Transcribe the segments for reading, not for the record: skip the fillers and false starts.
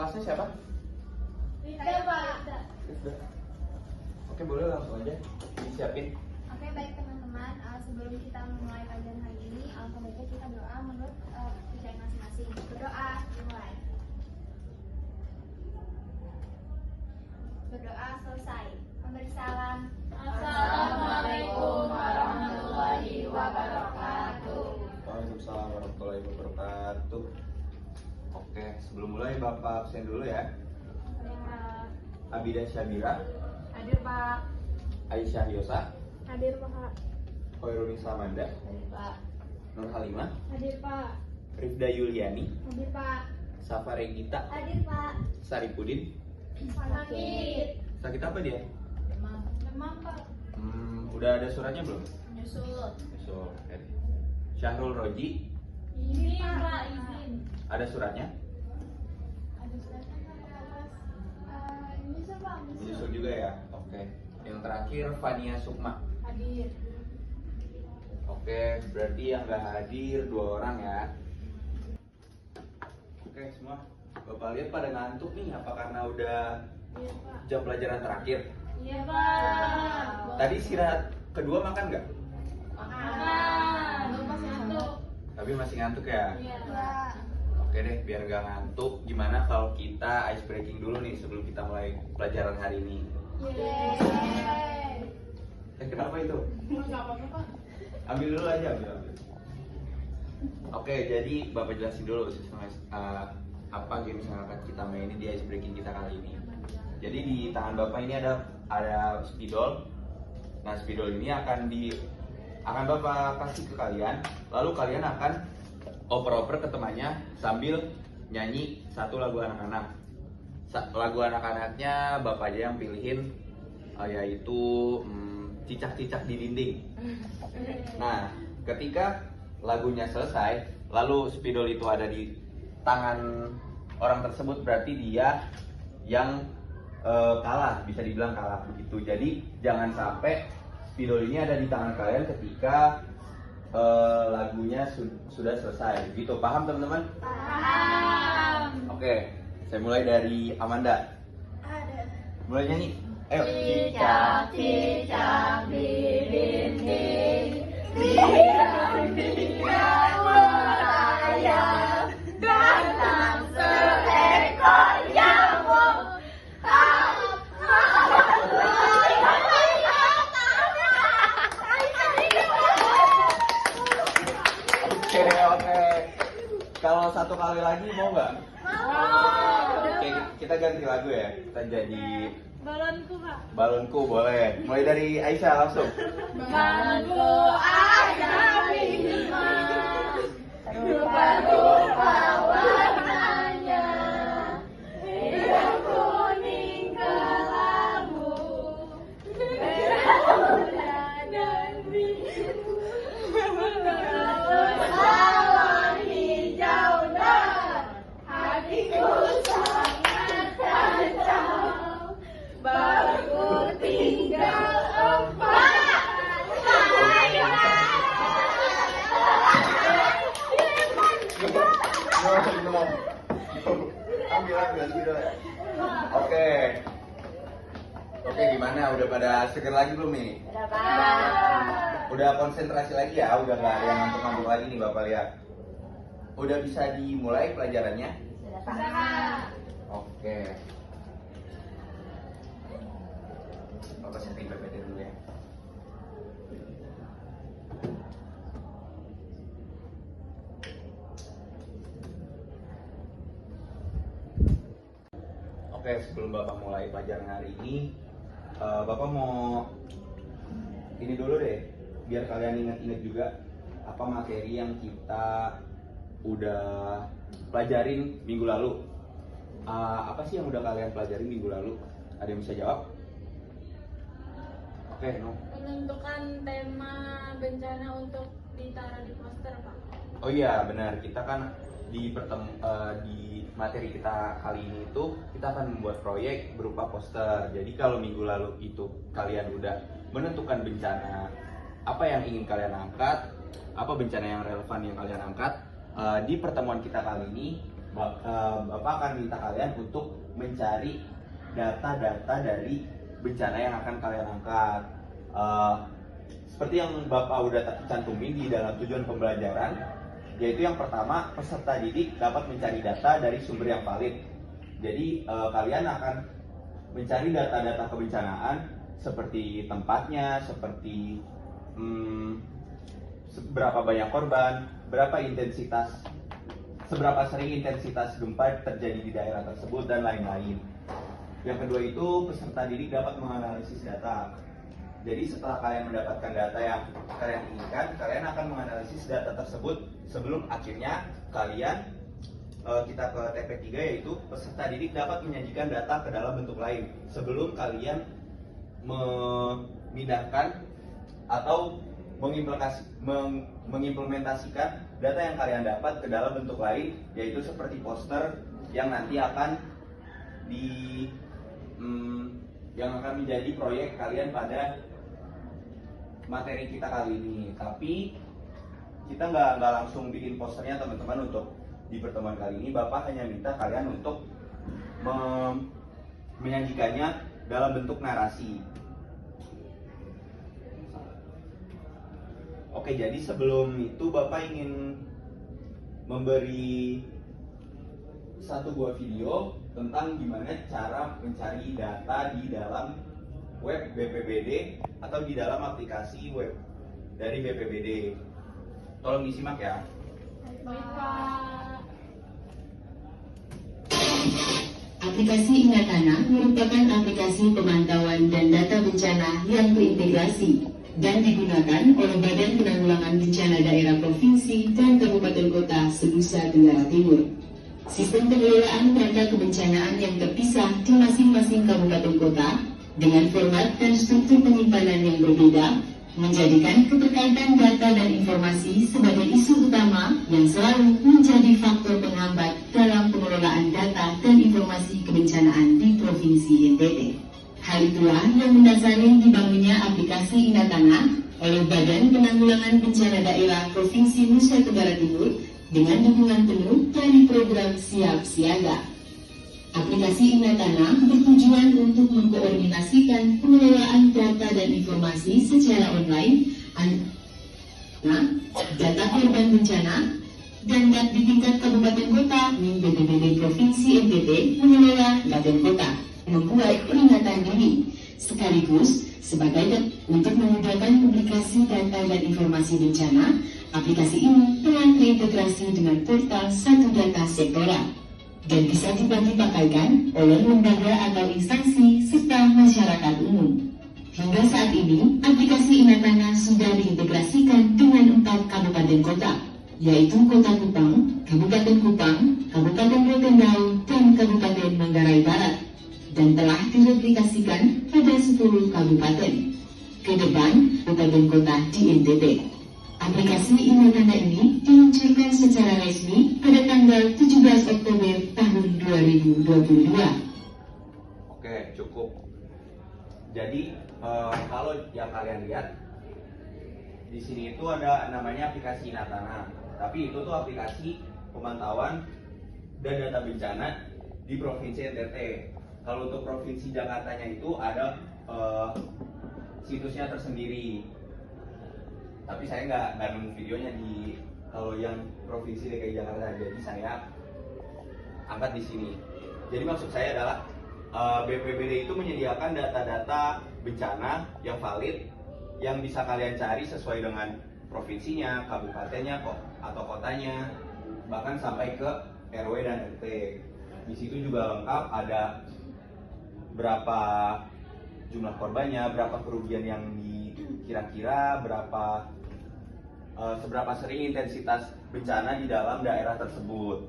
kelasnya siapa? Saya Pak. Rifda. Oke, boleh langsung aja disiapin. Oke, baik teman-teman. Sebelum kita memulai pelajaran hari ini, alangkah baiknya kita doa menurut percaya masing-masing. Berdoa, dimulai. Berdoa selesai. Memberi salam. Assalamualaikum warahmatullahi wabarakatuh. Waalaikumsalam warahmatullahi wabarakatuh. Oke, sebelum mulai Bapak absen dulu ya. Abida Syabira, Hadir Pak. Aisyah Yosa, Hadir Pak. Khairul Samanda, Hadir Pak. Nur Halimah, Hadir Pak. Rifda Yuliani, Hadir Pak. Safa Regita, Hadir Pak. Saripudin. Sakit. Sakit apa dia? Demam. Demam Pak. Udah ada suratnya belum? Menyusul. So, Syahrul Roji, Ini Pak izin. ada suratnya? Ada suratnya Pak. Nyusul Pak. Menyusul juga ya? Oke. Yang terakhir Fania Sukma. Hadir. Oke, berarti yang nggak hadir 2 orang ya. Oke semua, Bapak lihat pada ngantuk nih, apa karena udah Iya Pak. jam pelajaran terakhir? Iya Pak. Tadi istirahat kedua makan nggak? Makan. Lu masih ngantuk. Tapi masih ngantuk ya? Iya. Oke deh, biar nggak ngantuk, gimana kalau kita ice breaking dulu nih sebelum kita mulai pelajaran hari ini? Kenapa itu? Enggak apa-apa Pak. Ambil dulu aja, ambil. Oke, jadi Bapak jelasin dulu apa games yang akan kita mainin di ice breaking kita kali ini. Jadi di tangan Bapak ini ada spidol. Nah, spidol ini akan Bapak kasih ke kalian, lalu kalian akan oper-oper ke temannya sambil nyanyi satu lagu anak-anak. Lagu anak-anaknya Bapak aja yang pilihin, yaitu Cicak-cicak di dinding. Nah, ketika lagunya selesai, lalu spidol itu ada di tangan orang tersebut, berarti dia yang kalah, bisa dibilang kalah begitu. Jadi jangan sampai spidol ini ada di tangan kalian ketika lagunya sudah selesai. Gitu, paham teman-teman? Paham. Oke, saya mulai dari Amanda. Mulai nyanyi. Ayo. Cicak-cicak di dinding, biar-biar merayap, datang seekor nyamuk. Oke. Kalau satu kali lagi mau nggak? Oke, kita ganti lagu ya. Kita jadi Balonku Pak. Balonku boleh. Mulai dari Aisyah langsung. Balonku ada 5, rupa-rupa warnanya, biru, kuning, kelabu, merah, muda, dan biru, bersalam hijau dan hatiku sangat kacau. Baru tinggal 4. Ambil spidol ya. Oke. Oke, gimana? Udah pada seger lagi belum nih? Udah konsentrasi lagi ya? Udah nggak ada yang ngantuk-ngantuk lagi nih Bapak lihat. Udah bisa dimulai pelajarannya? Oke. Bapak setting PPT dulu ya. Oke, sebelum Bapak mulai pelajaran hari ini, Bapak mau ini dulu deh, biar kalian ingat-ingat juga apa materi yang kita udah pelajarin minggu lalu. Apa sih yang udah kalian pelajarin minggu lalu? Ada yang bisa jawab? Oke, no. Menentukan tema bencana untuk ditaruh di poster Pak. Oh iya, benar. Kita kan di materi kita kali ini itu kita akan membuat proyek berupa poster. Jadi kalau minggu lalu itu kalian udah menentukan bencana apa yang ingin kalian angkat, apa bencana yang relevan yang kalian angkat, di pertemuan kita kali ini Bapak akan minta kalian untuk mencari data-data dari bencana yang akan kalian angkat. Seperti yang Bapak udah cantumin di dalam tujuan pembelajaran, yaitu yang pertama, peserta didik dapat mencari data dari sumber yang valid. Jadi kalian akan mencari data-data kebencanaan seperti tempatnya, seperti berapa banyak korban, seberapa sering intensitas gempa terjadi di daerah tersebut, dan lain-lain. Yang kedua itu, peserta didik dapat menganalisis data. Jadi setelah kalian mendapatkan data yang kalian inginkan, kalian akan menganalisis data tersebut sebelum akhirnya kalian kita ke TP3, yaitu peserta didik dapat menyajikan data ke dalam bentuk lain sebelum kalian memindahkan atau mengimplementasikan data yang kalian dapat ke dalam bentuk lain, yaitu seperti poster yang nanti akan menjadi proyek kalian pada materi kita kali ini. Tapi kita nggak langsung bikin posternya teman-teman untuk di pertemuan kali ini. Bapak hanya minta kalian untuk menyajikannya dalam bentuk narasi. Oke, jadi sebelum itu Bapak ingin memberi satu buah video tentang gimana cara mencari data di dalam web BPBD atau di dalam aplikasi web dari BPBD. Tolong disimak ya. Baik, Pak. Aplikasi Ingatana merupakan aplikasi pemantauan dan data bencana yang terintegrasi dan digunakan oleh Badan Penanggulangan Bencana Daerah Provinsi dan Kabupaten Kota se-Nusa Tenggara Timur. Sistem pengelolaan data kebencanaan yang terpisah di masing-masing kabupaten kota dengan format dan struktur penyimpanan yang berbeda menjadikan keterkaitan data dan informasi sebagai isu utama yang selalu menjadi faktor penghambat dalam pengelolaan data dan informasi kebencanaan di Provinsi NTT. Hal itulah yang mendasari dibangunnya aplikasi Ingatana oleh Badan Penanggulangan Bencana Daerah Provinsi Nusa Tenggara Timur dengan dukungan penuh dari program Siap Siaga. Aplikasi Ingatana bertujuan untuk mengkoordinasikan pengelolaan data dan informasi secara online, data korban bencana, dan di tingkat kabupaten kota, BPBD Provinsi NTT mengelola kabupaten kota, membuat peringatan dini, sekaligus sebagai untuk memudahkan publikasi data dan informasi bencana. Aplikasi ini telah terintegrasi dengan portal Satu Data Sektoral dan bisa dipakaikan oleh lembaga atau instansi serta masyarakat umum. Hingga saat ini, aplikasi Ingatana sudah diintegrasikan dengan 4 kabupaten kota, yaitu Kota Kupang, Kabupaten Kupang, Kabupaten Rotendao, dan Kabupaten Manggarai Barat, dan telah direplikasikan pada 10 kabupaten. Ke depan, kabupaten kota di NTT. Aplikasi Ingatana ini diluncurkan secara resmi pada tanggal 17 Oktober tahun 2022. Oke, cukup. Jadi kalau yang kalian lihat di sini itu ada namanya aplikasi Ingatana. Tapi itu tuh aplikasi pemantauan dan data bencana di Provinsi NTT. Kalau untuk Provinsi Jakartanya itu ada situsnya tersendiri. Tapi saya nggak nemu videonya di kalau yang Provinsi DKI Jakarta, jadi saya angkat di sini. Jadi maksud saya adalah BPBD itu menyediakan data-data bencana yang valid yang bisa kalian cari sesuai dengan provinsinya, kabupatennya, atau kotanya, bahkan sampai ke RW dan RT. Di situ juga lengkap ada berapa jumlah korbannya, berapa kerugian yang kira-kira, seberapa sering intensitas bencana di dalam daerah tersebut.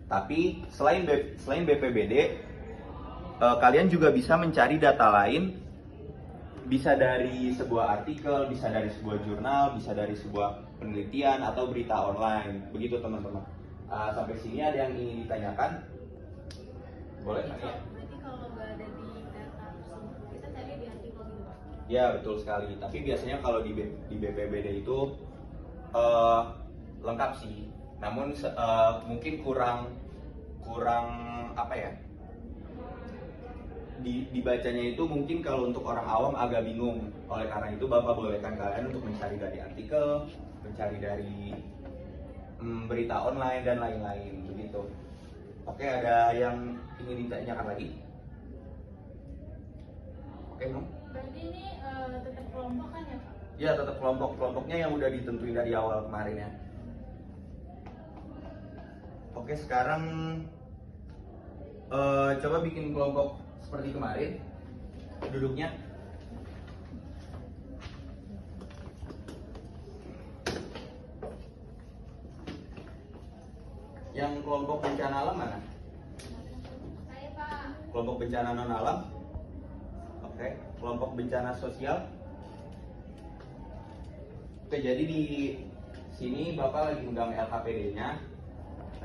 Tapi selain BPBD, kalian juga bisa mencari data lain, bisa dari sebuah artikel, bisa dari sebuah jurnal, bisa dari sebuah penelitian atau berita online. Begitu teman-teman. Sampai sini ada yang ingin ditanyakan? Boleh tanya. Berarti kalau nggak ada di data tersebut, kita cari di artikel gitu, Pak? Ya, betul sekali. Tapi biasanya kalau di BPBD itu lengkap sih. Namun mungkin kurang kurang apa ya? Dibacanya itu mungkin kalau untuk orang awam agak bingung. Oleh karena itu Bapak bolehkan kalian untuk mencari dari artikel, mencari dari berita online dan lain-lain begitu. Oke, ada yang ingin ditanyakan lagi? Oke, Nung. Berarti ini tetap kelompok kan ya Pak? Ya, tetap kelompoknya yang udah ditentuin dari awal kemarin ya. Oke, sekarang coba bikin kelompok seperti kemarin. Duduknya. Yang kelompok bencana alam mana? Saya Pak. Kelompok bencana non alam. Oke, kelompok bencana sosial. Oke, jadi di sini Bapak lagi megang LKPD-nya.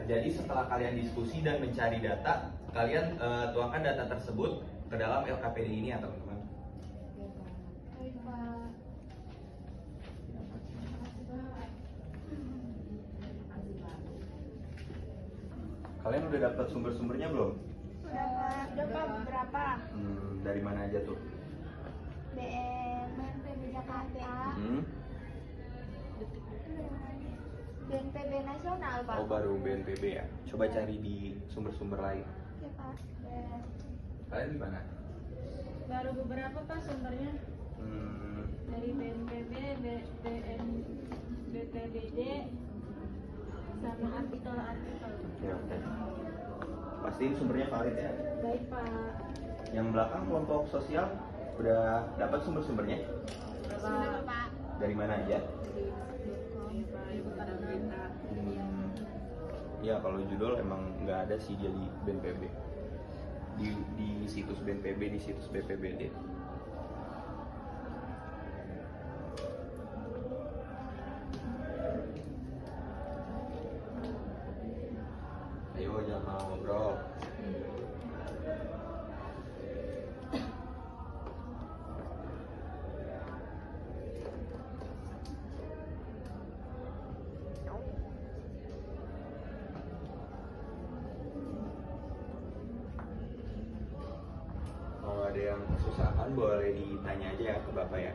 Jadi setelah kalian diskusi dan mencari data, kalian tuangkan data tersebut ke dalam LKPD ini ya teman-teman. Baik Pak. Kalian udah dapat sumber-sumbernya belum? Udah Pak. Udah Pak beberapa. Dari mana aja tuh? BNPB Jakarta. BNPB nasional Pak. Oh, baru BNPB ya. Coba cari di sumber-sumber lain. Ya Pak. Kalian di mana? Baru beberapa Pak sumbernya dari BNPB, BPBD, sama artikel-artikel. Ya, oke. Pastiin sumbernya valid ya. Baik Pak. Yang belakang kelompok sosial udah dapat sumber-sumbernya? Sudah Pak. Dari mana aja? Ya, kalau judul emang nggak ada sih dia di BNPB. Di situs BNPB, di situs BPBD. Ayo jangan malah ngobrol. Kalau ada yang kesusahan boleh ditanya aja ya ke Bapak ya.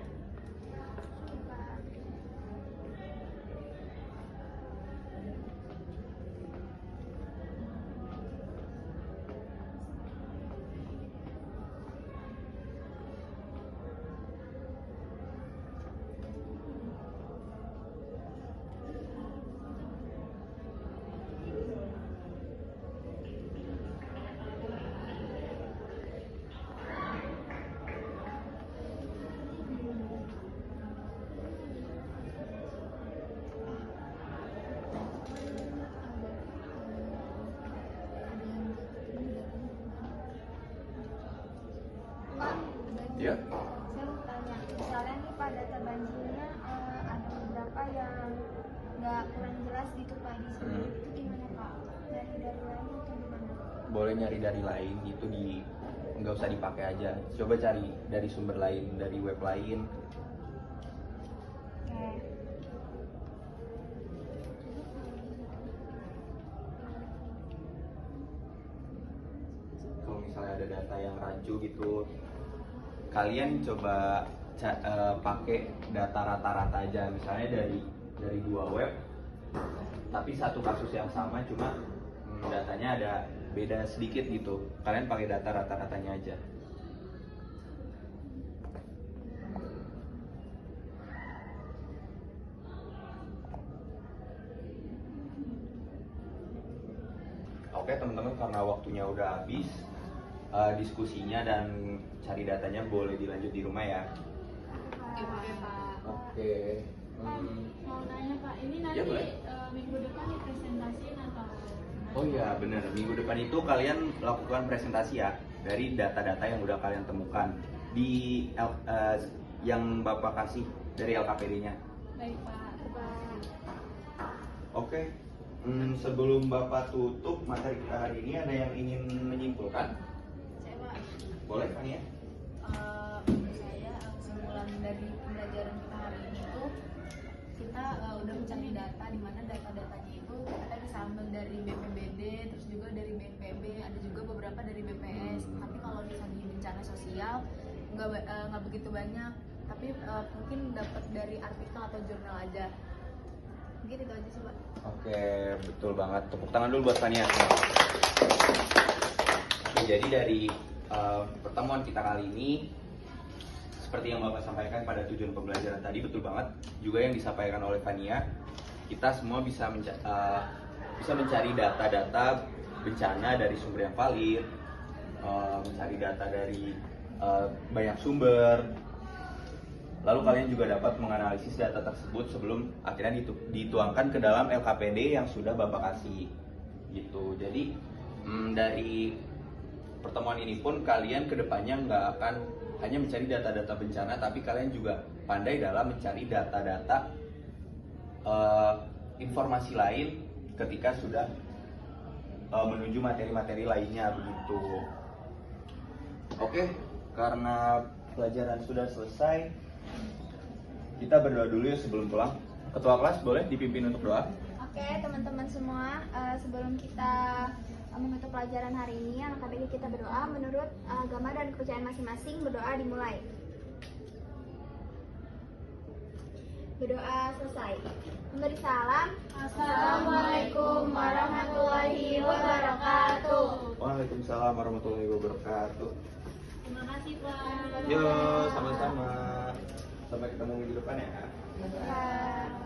Pak, Ya. saya mau tanya, misalnya nih Pak data banjirnya ada beberapa yang nggak kurang jelas gitu Pak di sini. Itu gimana Pak? Dari lain itu gimana? Boleh nyari dari lain, itu nggak usah dipakai aja. Coba cari dari sumber lain, dari web lain. Oke. Kalau misalnya ada data yang rancu gitu, kalian coba pakai data rata-rata aja. Misalnya dari dua web, tapi satu kasus yang sama, cuma datanya ada beda sedikit gitu. Kalian pakai data rata-ratanya aja. Oke teman-teman, karena waktunya udah habis, diskusinya dan cari datanya boleh dilanjut di rumah ya. Oke Pak. Oke. Pak, mau nanya Pak, ini nanti Ya, boleh. minggu depan dipresentasiin atau? Oh iya benar, minggu depan itu kalian lakukan presentasi ya dari data-data yang udah kalian temukan di yang Bapak kasih dari LKPD-nya. Baik Pak. Oke. Sebelum Bapak tutup materi kita hari ini, ada yang ingin menyimpulkan? Saya Pak, Boleh Kang ya? menurut saya kesimpulan dari pembelajaran kita hari ini tuh kita udah mencari data di mana data-datanya itu kita bisa ambil dari BPBD, terus juga dari BNPB, ada juga beberapa dari BPS. Tapi kalau misalnya bencana sosial nggak begitu banyak, tapi mungkin dapat dari artikel atau jurnal aja. Mungkin itu aja sih, Pak. Oke, betul banget. Tepuk tangan dulu buat Fania. Oke, jadi dari pertemuan kita kali ini, seperti yang Bapak sampaikan pada tujuan pembelajaran tadi, betul banget. Juga yang disampaikan oleh Fania, kita semua bisa mencari data-data bencana dari sumber yang valid, mencari data dari banyak sumber. Lalu kalian juga dapat menganalisis data tersebut sebelum akhirnya dituangkan ke dalam LKPD yang sudah Bapak kasih. Gitu. Jadi dari pertemuan ini pun kalian kedepannya nggak akan hanya mencari data-data bencana, tapi kalian juga pandai dalam mencari data-data informasi lain ketika sudah menuju materi-materi lainnya begitu. Oke, karena pelajaran sudah selesai, kita berdoa dulu ya sebelum pulang. Ketua kelas boleh dipimpin untuk doa? Oke, teman-teman semua, sebelum kita menutup pelajaran hari ini, alangkah baiknya kita berdoa menurut agama dan kepercayaan masing-masing. Berdoa dimulai. Berdoa selesai. Memberi salam. Assalamualaikum warahmatullahi wabarakatuh. Waalaikumsalam warahmatullahi wabarakatuh. Terima kasih, Pak. Yo, sama-sama. Sampai ketemu minggu depan ya. Ya.